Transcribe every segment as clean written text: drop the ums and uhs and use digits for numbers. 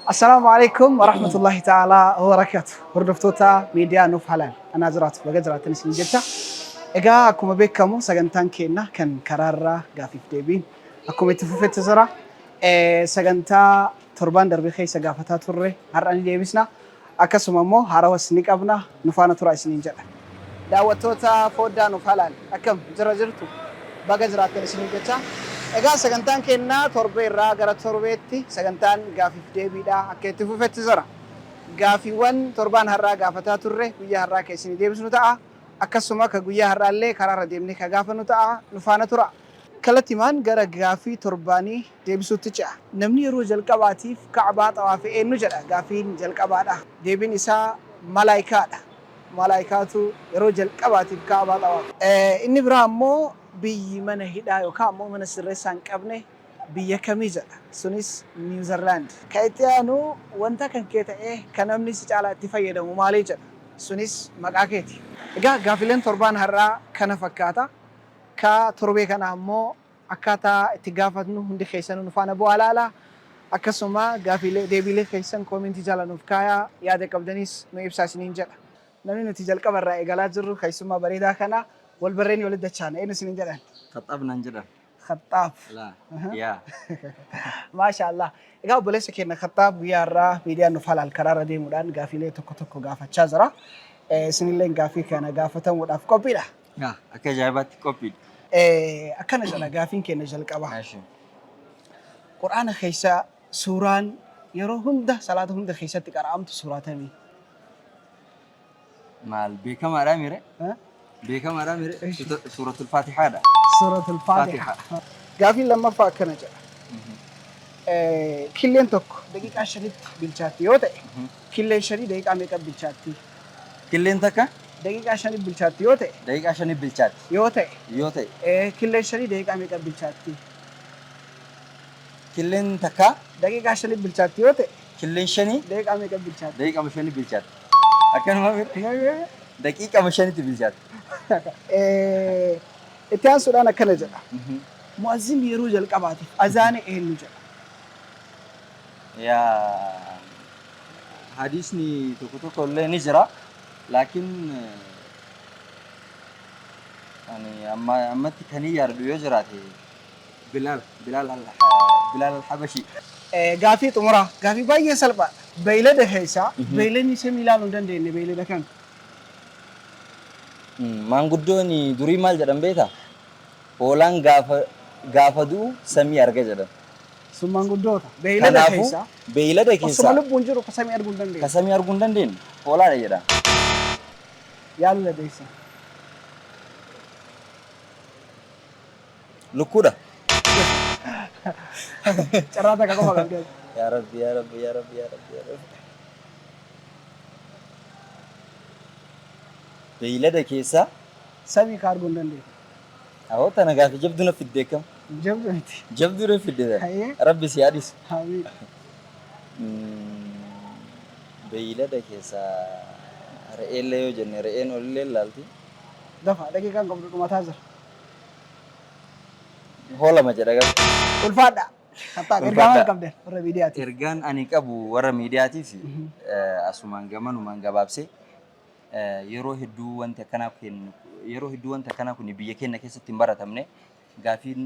السلام عليكم ورحمة الله تعالى وبركاته. هردفتوتا ميديا نوف حلال. أنا زرات بجزرة نسين جتا. إجا أكو مبيكمو سجنتان كينا كان كرارة قافي ديبين. أكو متفوفت زرا. سجنتا تربان دربي خي سجافتها توري. هراني ديبسنا. أكسو ممو هراوس نيك أبنا نفانا ترى سنين جتا. دعوتوتا فودا نوف حلال. أكم جرجرتو بجزرة نسين جتا. Egaa sagantaan keenyaa torbee irraa gara torbeetti sagantaan gaafiif deebiidha akka itti fufetti jira. Gaafiiwwan torbaan har'aa gaafataa turre guyyaa har'aa keessanii deebisnu ta'a. Akkasuma akka guyyaa har'aallee karaarra deemnee ka gaafannu ta'a nu faana tura. Kallattimaan gara gaafii torbaanii deebisuutti ce'a. Namni yeroo jalqabaatiif ka'abaa xawaafee eenyu jedha gaafiin jalqabaadha. Deebiin isaa malaayikaadha. Malaayikaatu yeroo jalqabaatiif ka'abaa xawaafe. Inni biraa ammoo biyyi mana hidhaa yookaan ammoo mana sirreessaa hin qabne biyya kamii jedha. Sunis Niwuzerlaand. Kan itti aanu wanta kan kee ta'ee kan namni si caalaa itti fayyadamu maalii jedha. Sunis maqaa keeti. Egaa gaafileen torbaan har'aa kana fakkaata. Ka torbee kana ammoo akkaataa itti gaafatnu hundi keessanuu nu faana bu'aa laala. Akkasuma gaafilee deebilee keessan koomentii jala nuuf kaayaa yaada qabdanis nu ibsaa isiniin jedha. Namni nuti jalqaba irraa eegalaa jirru keessummaa bareedaa kana والبرين يولد دشان أين سنين جدا خطاب ننجدا خطاب لا يا ما شاء الله إذا بلش كنا خطاب ويارا ميديا نفعل القرار دي مدان قافلة تكو قافة شجرة سنين لين قافي كنا قافة تمود أف كوبيلا يا أكيد جايبات كوبي أكنا جنا قافين كنا جلك أبا ماشي قرآن خيسا سوران يروهم ده صلاتهم ده خيسا تكرام تسوراتهم مال بكم أراميره بكم أراميره سورة الفاتحة ده سورة الفاتحة قافين لما فاكنا جا كلين توك دقيقة شريط بالشاتي يوتي كلين شريط دقيقة ميكا بالشاتي كلين تكا دقيقة شريط بالشاتي يوتي دقيقة عشان بالشات يوتي يوتي كلين شريط دقيقة ميكا بالشاتي كلين تكا دقيقة شريط بالشاتي يوتي كلين شني دقيقة ميكا بالشاتي دقيقة مشاني بالشات أكن ما بير دقيقة مشاني بالشات إتيان سودانا كنا جا مؤذن يروج الكباتي أذان إيه نجا يا حديثني تكتو كله نجرا لكن يعني أما تكني يردو يجراتي بلال الحبشي غافي تمرا غافي باي سلبا بيله ده هيسا بيله نيسه ميلان لندن دي بيله ده كان maanguddooni durii maal jedhan beektaa? Hoolaan gaafaduu samii arga jedhan. Sun maanguddoota. Beeylada keessa. Beeylada keessa. Osuma lubbuun jiru ka samii arguu hin dandeenye. Ka samii arguu hin dandeenye hoolaadha jedhan. Yaalula deessa. Lukkuudha. Carraata ka qofa qabdee. Yaa Rabbi yaa Rabbi yaa Rabbi yaa Rabbi yaa Rabbi. Beeylada keessa samii ka arguu hin dandeenye. Awwa tana gaafi jabduu na fiddee kam? Jabduu miti. Jabduu na fiddee. Rabbi si yaadis. Amiin. Beeylada keessa re'eellee yoo jenne re'een olillee laalti. Dafa daqiiqaan qabdu dhumataa jira. Hoolama jedha gaaf. Ulfaadha. Hatta ergaa maal qabdeen warra miidiyaati. Ergaan ani qabu warra miidiyaatiif asumaan gamanumaan gabaabsee yeroo hedduu wanti akkanaa kun biyya keenya keessatti hin baratamne gaafiin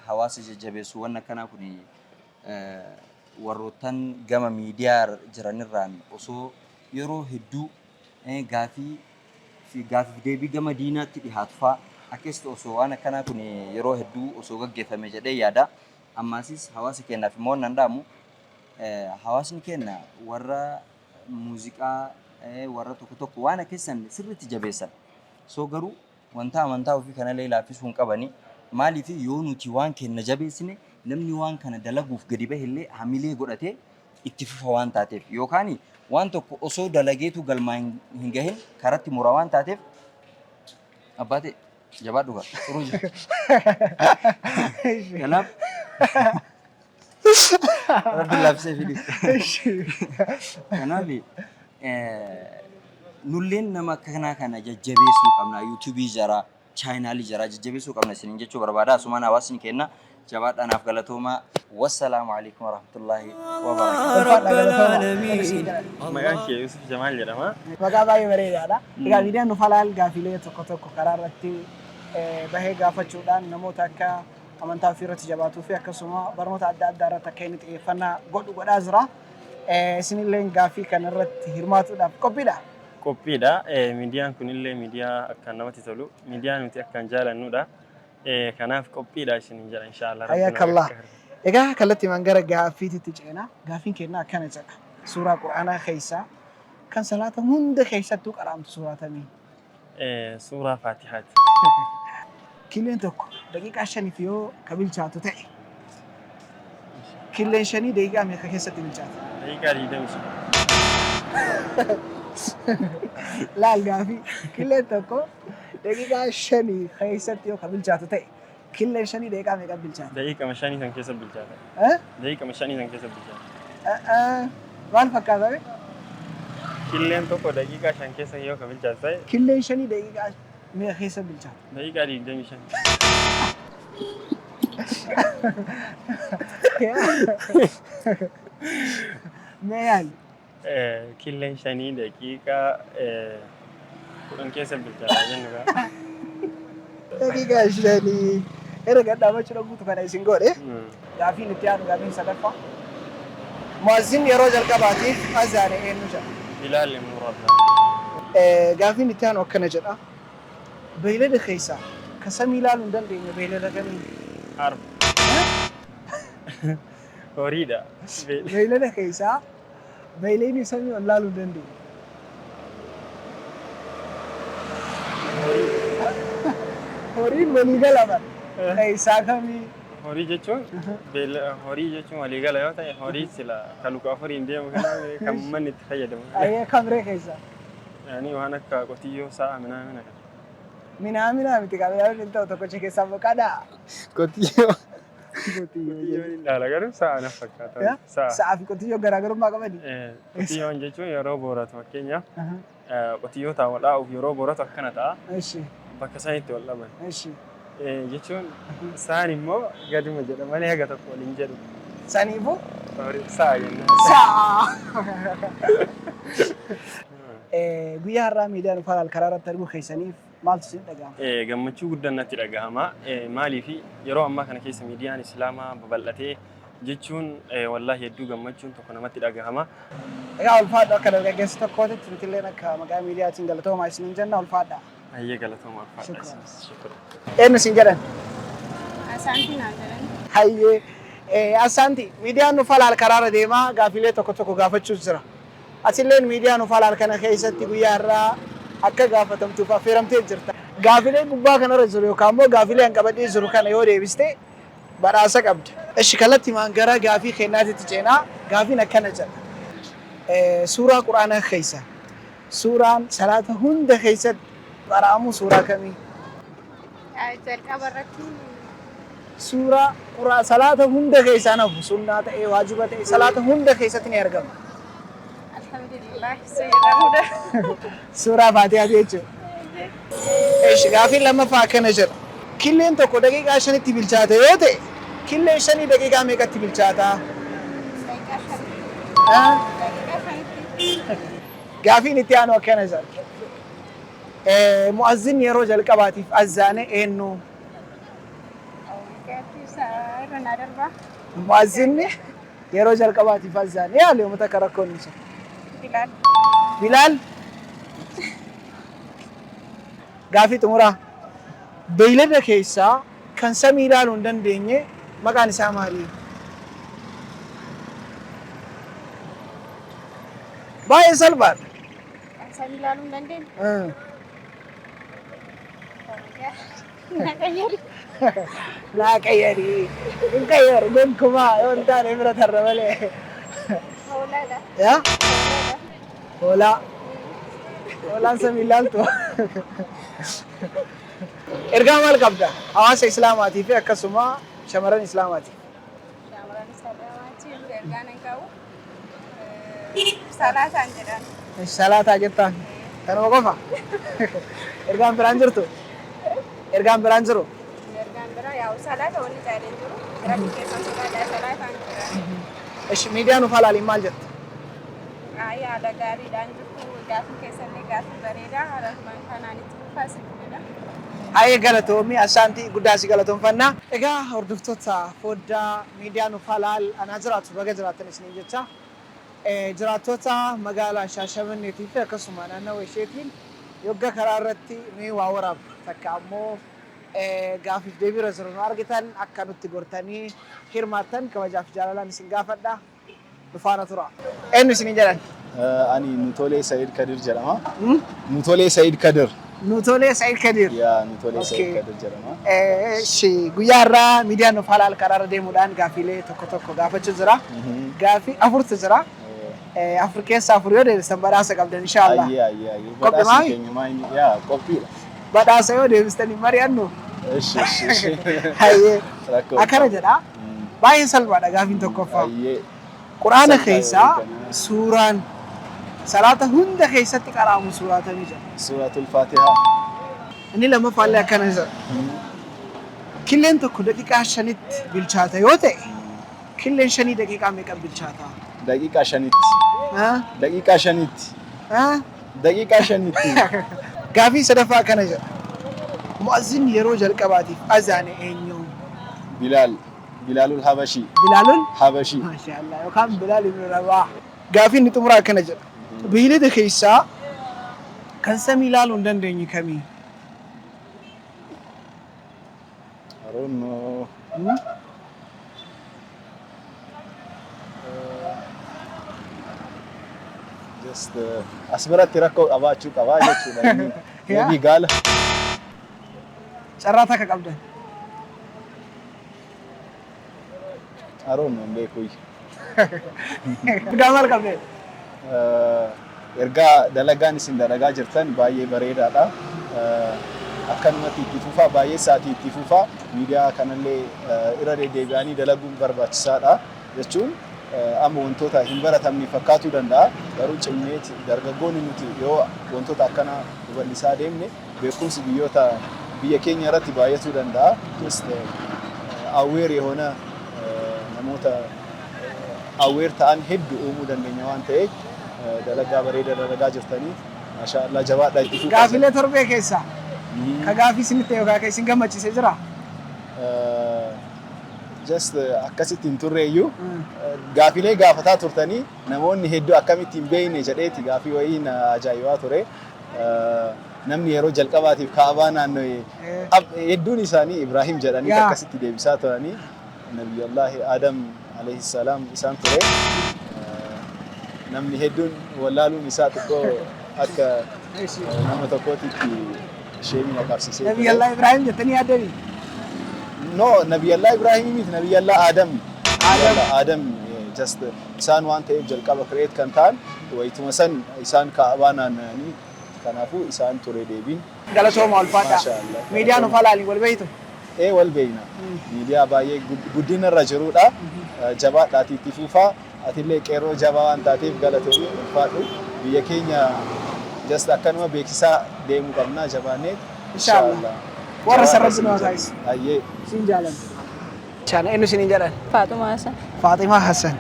hawaasa jajjabeessu wanti akkanaa kun warroottan gama miidiyaa jiranirraan osoo yeroo hedduu gaafiif deebii gama diinaatti dhihaatu fa'a akkasitti osoo waan akkanaa kun yeroo hedduu osoo gaggeeffame jedhee yaada. Ammaasis hawaasa keenyaaf immoo nan dhaamu hawaasni keenya warra muuziqaa warra tokko waan keessan sirriitti jabeessan. So garuu wanta amantaa ofii kanallee laaffisuu hin qabani. Maaliif yoo nuti waan keenya jabeessine namni waan kana dalaguuf gadi bahillee hamilee godhatee itti fufa waan taateef yookaan waan tokko osoo dalageetu galmaa hin gahin karatti mura waan taateef abbaate jabaadhu gaa turuu jira. Kanaaf rabbi labsee fidi. Kanaaf nulleen nama akkanaa kana jajjabeessuu qabna. YouTube jara chaanaalii jara jajjabeessuu qabna isiniin jechuu barbaada. Asumaan hawaasni keenya جواد أنا في غلطوما والسلام عليكم ورحمة الله رب العالمين. Maqaan kee Yusuf Jamaal jedhama. Maqaa baay'ee bareedaadha. Egaa miidiyaan nu falaal gaafilee tokko tokko karaa irratti bahee gaafachuudhaan namoota akka amantaa ofii irratti jabaatuu fi akkasuma barnoota adda addaa irratti akka inni xiyyeeffannaa godhaa jira. Isinillee gaafii kana irratti hirmaatuudhaaf qophiidha. Qophiidha. Miidiyaan kunillee miidiyaa akkaan namatti tolu. Miidiyaa nuti akkaan jaalannudha. Kanaaf qophiidha isiniin jedha inshaallah. Hayyakallah. Egaa kallattii mangara gaafiitti ceenaa. Gaafiin keenya akkana jedha. Suuraa Qur'aanaa keessaa kan salaata hunda keessattuu qaraamtu suuraatamii. Suuraa Faatihaati. Killeen tokko daqiiqaa 5 yoo ka bilchaatu ta'e. Killeen 5 daqiiqaa meeqa keessatti bilchaata? Daqiiqaa 25. Laal gaafii killeen tokko daqiiqaa 5 keessatti yoo ka bilchaatu ta'e. Killeen 5 daqiiqaa meeqa bilchaata? Daqiiqaa 5 san keessa bilchaata. Daqiiqaa 5 san keessa bilchaata. Maal fakkaata? Killeen tokko daqiiqaa 5 keessa yoo ka bilchaatu ta'e. Killeen 5 daqiiqaa meeqa keessa bilchaata? Daqiiqaa 25. Mee yaali? Killeen 5 daqiiqaa 10 keessa bilchaata jennuudha. Daqiiqaa 5 erga dhaabachuu dhabuutu kana isin godhe. Gaafiin itti aanu gaafiin sadaffaa. Muazzin yeroo jalqabaatiif azaane eenyu jedha? Bilaal ibn Rabah. Gaafiin itti aanu akkana jedha. Beeylada keessaa kan samii ilaaluu hin dandeenye beeylada kamii? Arba. Horiidha. Beeylada keessaa beeyladni samii ol ilaaluu hin dandeenye. Horiin waliigala keessaa kamii? Horii jechuun waliigala yoo ta'e horii sila kan luka afuriin deemu kan manni itti fayyadamu. Ayyee kamree keessaa? Yaani waan akka qotiyyoo sa'a minaamina kan. Minaamina miti qabeeyyaa hin ta'u tokkocha keessaa boqadhaa. Qotiyyoo. Qotiyyoo Ilaala garuu sa'a na fakkaata. Sa'aa fi qotiyyoo garaagarummaa qabani? Qotiyyoon jechuun yeroo booratu fakkeenyaaf qotiyyoo taa'u dhaa'uuf yeroo booratu akkana ta'a. Bakka isaaniitti wal dhaban. Jechuun sa'aan immoo gaduma jedha malee haga tokko waliin jedhu. Saniifuu? Sa'a jenna. Sa'a! Guyyaa har'aa miidiyaan uffataan karaa irratti arguu keessaniif maaltu isin dhagahama? Gammachuu guddaan natti dhagahama. Maaliif yeroo ammaa kana keessa miidiyaan Islaamaa babal'atee jechuun wallaahi hedduu gammachuun tokko namatti dhagahama. Egaa ulfaadha akka dargaggeessa tokkootti nutillee akka maqaa miidiyaatiin galatoomaa isiniin jenna ulfaadha. Hayyee galatoomaa ulfaadha. Eenyu isin jedhan? Asaanti naan jedhan. Hayyee Asaanti miidiyaan uffataan karaa irra deemaa gaafilee tokko tokko gaafachuus jira. Asilleen miidiyaan uffataan kana keessatti guyyaa har'aa akka gaafatamtuuf affeeramtee jirta. Gaafilee gubbaa kanarra jiru yookaan immoo gaafilee hanqabadhee jiru kana yoo deebiste badhaasa qabda. Eshi kallattii gara gaafii kennaatitti ceenaa gaafiin akkana jedha. Suuraa Qur'aanaa keessa suuraan salaata hunda keessatti qaraamu suuraa kamii? Jalqaba irratti Suuraa salaata hunda keessaa nafu sunnaa ta'ee waajiba ta'ee salaata hunda keessatti ni argama. alhamdulillah seeramuudha. Suuraa Faatihaati jechuudha. Eesh gaafiin lammaffaa akkana jedha. Killeen tokko daqiiqaa 5tti bilchaata yoo ta'e killeen 5 daqiiqaa meeqatti bilchaata? Gaafiin itti aanu akkana jedha. Muazzin yeroo jalqabaatiif azaane eenyu? Muazzinni yeroo jalqabaatiif azaane yaali uummata akka rakkoon isa. Bilaal. Bilaal? Gaafii xumuraa. Beeylada keessaa kan samii ilaaluu hin dandeenye maqaan isaa maali? Baay'ee salphaadha. Samii ilaaluu hin dandeenye. Naqayyari. Naqayyari. Hin qayyaru gonkumaa yoo hin taane bira tarra malee. Hoolaadha. Yaa? Hoolaa. Hoolaan samii ilaaltu. Ergaa maal qabda? Hawaasa Islaamaatii fi akkasuma shamarran Islaamaatiif. Shamarran Islaamaatiif ergaan hin qabu. Salaataan jedhan. Salaataa jettaan. Kanuma qofa? Ergaan biraan jirtu? Ergaan biraan jiru? Ergaan biraa yaa'u salaata wanni caaleen jiru. Rabbi keessan sodaadhaa salaa isaan jiran. Ishi miidiyaan uf halaaliin maal jette? Yaada gaariidhaan jirtu gaafii keessallee gaafii bareedaa harasumaan kanaan itti fufaasidha. Haye galatoomii asaantii guddaa si galatoomfannaa. Egaa hordoftoota foddaa miidiyaan uf halaal anaa jiraatu baga jiraatan isiniin jecha. Jiraattota magaalaa Shaashamanneetii fi akkasuma naannawaa isheetiin yogga karaa irratti ni waa waraabna. Takka ammoo gaafiif deebii irra jiru nu argitan akka nutti gortanii hirmaattan kabajaaf jaalalaan isin gaafadha. Dhufaana tura. Eenyu isiniin jedhan? Ani Nutolee Said Kadir jedhama. Nutolee Said Kadir. Nutolee Said Kadir. Yaa Nutolee Said Kadir jedhama. Guyyaa irraa miidiyaan uf halaal karaa irra deemuudhaan gaafiilee tokko tokko gaafachuu jira. Gaafii afurtu jira. Afur keessaa afur yoo deebisan badhaasa qabdan inshaallah. Ayyee. Qophii maali? keenya maayini yaa qophiidha. Badhaasa yoo deebistanii mari'annu. Ishi. Hayyee. Akkana jedha. Baay'ee salphaadha gaafiin tokkoffaa. Ayyee. Quraana keessaa suuraan salaata hunda keessatti qaraamu suuraatamii jira. Suuratul Faatihaa. Inni lammaffaallee akkana jira. Killeen tokko daqiiqaa 5tti bilchaata yoo ta'e killeen 5 daqiiqaa meeqa bilchaata? Daqiiqaa 5tti. Daqiiqaa 5tti. Daqiiqaa 5tti. Gaafii sadaffaa akkana jira. Mu'azzin yeroo jalqabaatiif azaane eenyu? Bilaalul Habashii. Bilaalul Habashii. Maashaallah yookaan Bilaal ibn Rabaax. Gaafiin inni xumuraa akkana jedha. Beeylada keessaa kan samii ilaaluu hin dandeenye kamii? I don't know. Just as biratti rakkoo qabaachuu qabaa jechuudha. Maybe gaala. Carraa takka qabdan. I don't know beekuu. Guddaa maal qabdeen? Ergaa dalagaan isin dalagaa jirtan baay'ee bareedaadha. Akkanumatti itti fufaa baay'ee sa'aatii itti fufaa miidiyaa kanallee irra deddeebi'anii dalaguun barbaachisaadha jechuun amma wantoota hin baratamne fakkaatuu danda'a garuu cimneeti dargaggoonni nuti yoo wantoota akkana babal'isaa deemne beekumsi biyya keenya irratti baay'atuu danda'a. Just aware የሆነ namoota aware ta'an hedduu uumuu dandeenya waan ta'eef dalagaa bareeda dalagaa jirtanii maashaallah jabaadhaa itti fufaa. Gaafiilee torbee keessaa ka gaafii isinitti yookaan ka isin gammachiisee jira? Just akkasitti hin turreeyyuu gaafiilee gaafataa turtanii namoonni hedduu akkamitti hin beekne jedheeti gaafii wayii na ajaa'ibaa ture. Namni yeroo jalqabaatiif kaabaa naannoo hedduun isaanii Ibrahim jedhanii akkasitti deebisaa turanii Nabiyullaahi Adam alayhi salaam isaan ture. Namni hedduun wallaaluun isaa xiqqoo akka nama tokkootitti isheenii na qabsiisee. Nabiyullaahi Ibrahim jettanii yaaddanii? No, Nabiyullaahi Ibrahim miti Nabiyullaahi Adam just isaan waan ta'eef jalqaba kireet kan ta'an wayituma san isaan kaabaa naanna'anii kanaafuu isaan ture deebiin. Galatooma ulfaadha. Miidiyaan uf halaaliin wal beeytu? Wal beeyna. Miidiyaa baay'ee guddina irra jirudha. Jabaadhaatii itti fufaa. Atillee qeerroo jabaa waan taateef galatoomii ulfaadhu. Biyya keenya just akkanuma beeksisaa deemuu qabnaa jabaannee. Inshaallah. Warra sarratti nu haasa'is. Ayyee. Siin jaalanna. Shaana eenyu isiniin jedhan? Faaxumaa Hassan. Faaximaa Hassan.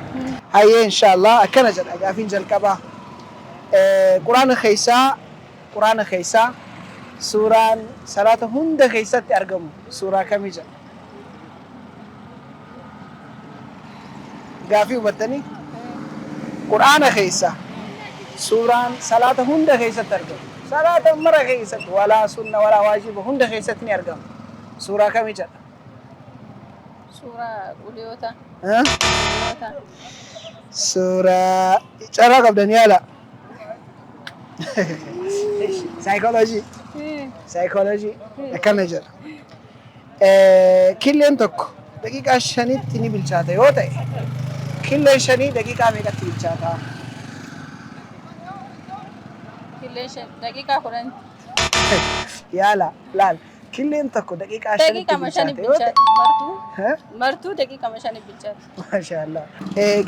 Ayyee inshaallah akkana jedha gaafiin jalqabaa. Quraana keessaa suuraan salaata hunda keessatti argamu suuraa kamii jedha? Gaafii hubattanii? Quraana keessaa suuraan salaata hunda keessatti argamu. Salaata mara keessatti walaa sunna walaa waajiba hunda keessatti ni argamu. Suuraa kamii jedha? Suuraa uliyoota. Suuraa carraa qabdan yaala. Saayikooloojii akkana jedha. Killeen tokko daqiiqaa 5tti ni bilchaata yoo ta'e killeen 5 daqiiqaa meeqatti bilchaata? Killeen 5 daqiiqaa 10. Yaala laal killeen tokko daqiiqaa 5tti bilchaata yoo ta'e martuu daqiiqaa 5 bilchaata. Maashaallah.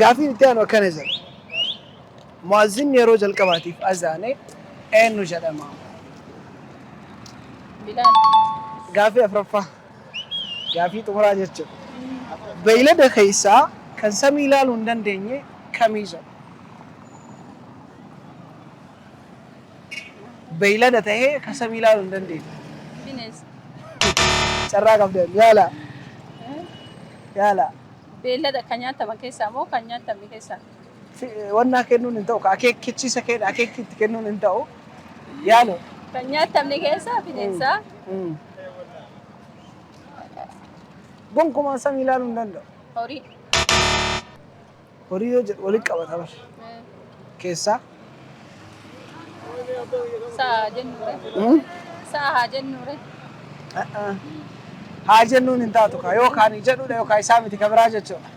Gaafiin itti aanu akkana jedha. Mu'azzin yeroo jalqabaatiif azaane eenyu jedhama? Bilaal. Gaafii afuraffaa. Gaafii xumuraa jechuudha. beeylada keessaa kan samii ilaaluu hin dandeenye kamii jedhu. Beeylada ta'ee kan samii ilaaluu hin dandeenye. Bineensa. Carraa qabdan yaala. Yaala. Beellada kan nyaataman keessaa moo kan nyaatamne keessaa? Wannaa kennuun hin ta'u. Akeekkichiisa kenna akeekkitti kennuun hin ta'u. Yaalu. Kan nyaatamne keessaa bineensa. Gonkumaan samii ilaaluu hin danda'u. Horii. Horii yoo jedhu walitti qabata bar. Keessaa. Sa'a jennuure. Sa'a haa jennuure. Haa jennuun hin taatu kaa yookaan jedhudha yookaan isaa miti kan biraa jechuudha.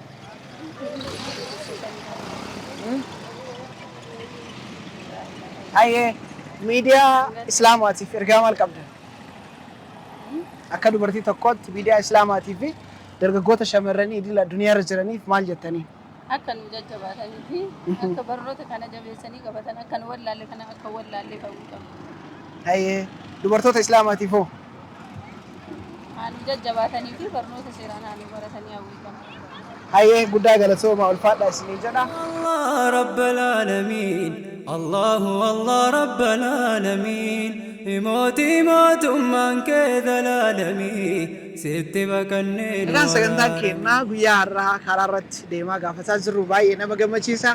Hayyee miidiyaa Islaamaatiif ergaa maal qabda? Akka dubartii tokkootti miidiyaa Islaamaatii fi dargaggoota shamarranii idil addunyaa irra jiraniif maal jettanii? Akka nu jajjabaatanii fi akka barnoota kana jabeessanii qabatan akka nu wallaalle kana akka wallaalle ta'uu qabu. Hayyee dubartoota Islaamaatiif hoo? Haa nu jajjabaatanii fi barnoota seeraan haa nu baratanii hawwii qabu. Hayyee guddaa galatooma ulfaadhaa isinii jedha. الله رب العالمين الله الله رب العالمين موتي موت من كذا العالمين ست بكنين Egaan sagantaan keenyaa guyyaa har'aa karaa irratti deemaa gaafataa jirru baay'ee nama gammachiisa.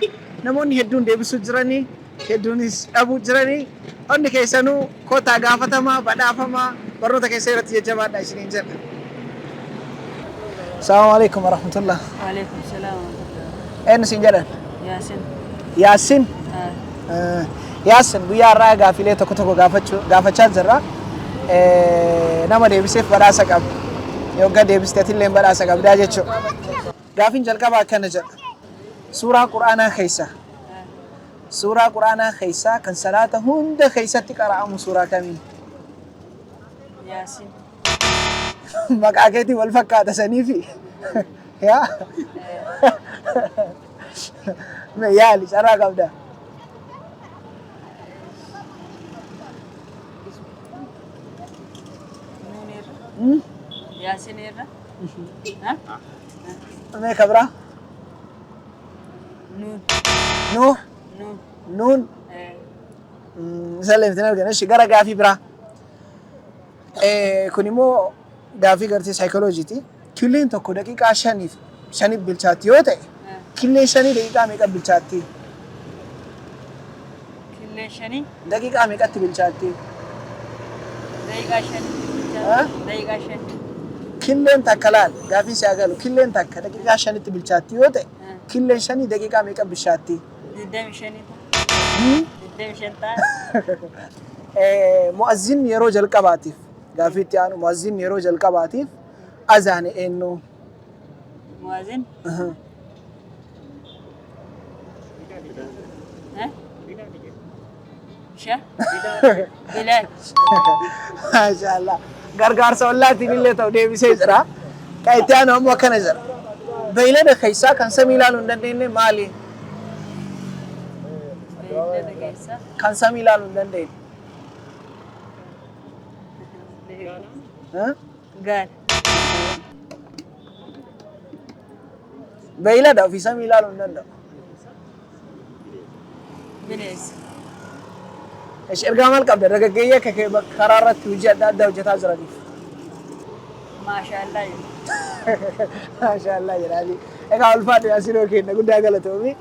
Namoonni hedduun deebisuu jiranii, hedduunis dhabuu jiranii. Hundi keessanuu kottaa gaafatamaa, badhaafamaa barnoota keessan irratti jajjabaadhaa isiniin jedha. Assalamu alaikum warahmatullah. وعليكم السلام ورحمة الله. Eenyu siin jedhan? ياسين. Yaasin. Yaasin guyyaa har'aa gaafilee tokko tokko gaafachaa jirra. Nama deebiseef badhaasa qaba. Yookaan deebisteetillee badhaasa qabdaa jechuudha. Gaafiin jalqabaa akkana jedha. Suuraa Qur'aanaa keessa. Suuraa Qur'aanaa keessa kan salaata hunda keessatti qara'amu suuraa kamiin? ياسين. Maqaa keetiin wal fakkaata sanii fi yaa yaali carraa qabda. ياسين إيرا. ها؟ Mee kabraa? نون. Nuux. نون. Nuun. Misallee mitiin argina. Ishii gara gaafii biraa. Kun immoo gaafii gartee saayikolojiiti. Killeen tokko daqiiqaa shaniif bilchaatti yoo ta'e killeen shanii daqiiqaa meeqa bilchaatti? كل شني. Daqiiqaa meeqatti bilchaatti? دقيقة شني. ها؟ دقيقة شني. Killeen takka laal gaafii si agalu killeen takka daqiiqaa shanitti bilchaatti yoo ta'e killeen shanii daqiiqaa meeqa bilchaatti? قدام شني. قدام شنطة. Mu'azzin yeroo jalqabaatiif gaafii itti aanu mu'azzin yeroo jalqabaatiif azaane eenyu? موازين. ها؟ شا؟ بلال. Maashaallah. Gargaarsa wallaatiin illee ta'u deebisee jira. Kan itti aanu ammoo akkana jira. Beeylada keessaa kan samii ilaaluu hin dandeenye maali? بلال كيسا. Kan samii ilaaluu hin dandeenye. قال. Beeylada ofii samii ilaaluu hin danda'u. بنيس. Ergaa maal qabda dargaggeeyyii akka kee karaa irratti hojii adda addaa hojjetaa jiraniif. ما شاء الله. Maashaallah jedhanii. Egaa ulfaadhu yaasinoo kenna guddaa galatoomi.